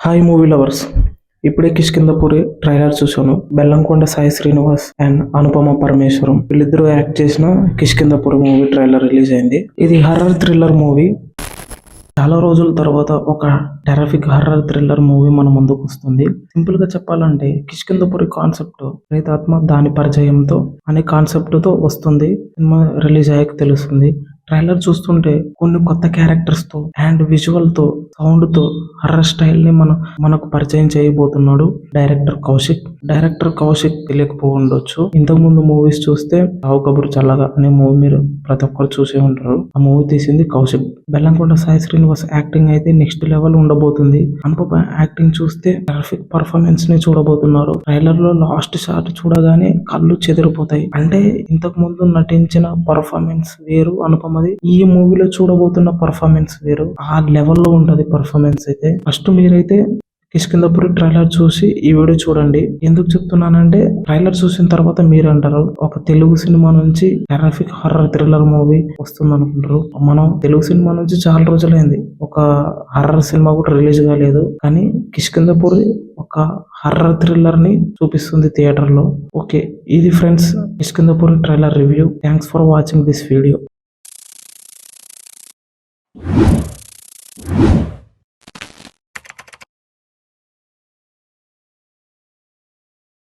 Hi movie lovers. ఇప్పుడే Kishkindhapuri trailer చూశాను. Bellamkonda Sai Srinivas and Anupama Parameswaram వీళ్ళిద్దరూ యాక్ట్ చేసిన కిష్కింధపురి మూవీ ట్రైలర్ రిలీజ్ అయింది. ఇది హర్రర్ థ్రిల్లర్ మూవీ. చాలా రోజుల తర్వాత ఒక టెర్రఫిక్ హర్రర్ థ్రిల్లర్ మూవీ మన ముందుకు వస్తుంది. సింపుల్ గా చెప్పాలంటే కిష్కింధపురి కాన్సెప్ట్ ప్రేతాత్మ దాని పరిచయంతో అనే కాన్సెప్ట్ తో వస్తుంది. సినిమా రిలీజ్ అయ్యాక తెలుస్తుంది. ట్రైలర్ చూస్తుంటే కొన్ని కొత్త క్యారెక్టర్స్ తో అండ్ విజువల్ తో సౌండ్ తో హర్రర్ స్టైల్ ని మనకు పరిచయం చేయబోతున్నాడు డైరెక్టర్ కౌశిక్ తెలియకపోవచ్చు. ఇంతకు ముందు మూవీస్ చూస్తే రావు కబుర్ చల్లగా అనే మూవీ మీరు ప్రతి ఒక్కరు చూసే ఉంటారు. ఆ మూవీ తీసింది కౌశిక్. బెల్లంకొండ సాయి శ్రీనివాస్ యాక్టింగ్ అయితే నెక్స్ట్ లెవెల్ ఉండబోతుంది. అనుపమ యాక్టింగ్ చూస్తే టెర్రఫిక్ పర్ఫార్మెన్స్ ని చూడబోతున్నారు. ట్రైలర్ లో లాస్ట్ షాట్ చూడగానే కళ్ళు చెదిరిపోతాయి. అంటే ఇంతకు ముందు నటించిన పర్ఫార్మెన్స్ వేరు అనుపమది. ఈ మూవీలో చూడబోతున్న పర్ఫార్మెన్స్ వేరు. ఆ లెవెల్లో ఉంటది పర్ఫార్మెన్స్ అయితే. ఫస్ట్ మీరైతే కిష్కింధపురి ట్రైలర్ చూసి ఈ వీడియో చూడండి. ఎందుకు చెప్తున్నానంటే ట్రైలర్ చూసిన తర్వాత మీరు అంటారు ఒక తెలుగు సినిమా నుంచి టెర్రఫిక్ హర్రర్ థ్రిల్లర్ మూవీ వస్తుంది అనుకుంటారు. మనం తెలుగు సినిమా నుంచి చాలా రోజులైంది. ఒక హర్రర్ సినిమా కూడా రిలీజ్ కాలేదు. కానీ కిష్కింధపురి ఒక హర్రర్ థ్రిల్లర్ ని చూపిస్తుంది థియేటర్ లో. ఓకే, ఇది friends Kishkindhapuri trailer review. Thanks for watching this video.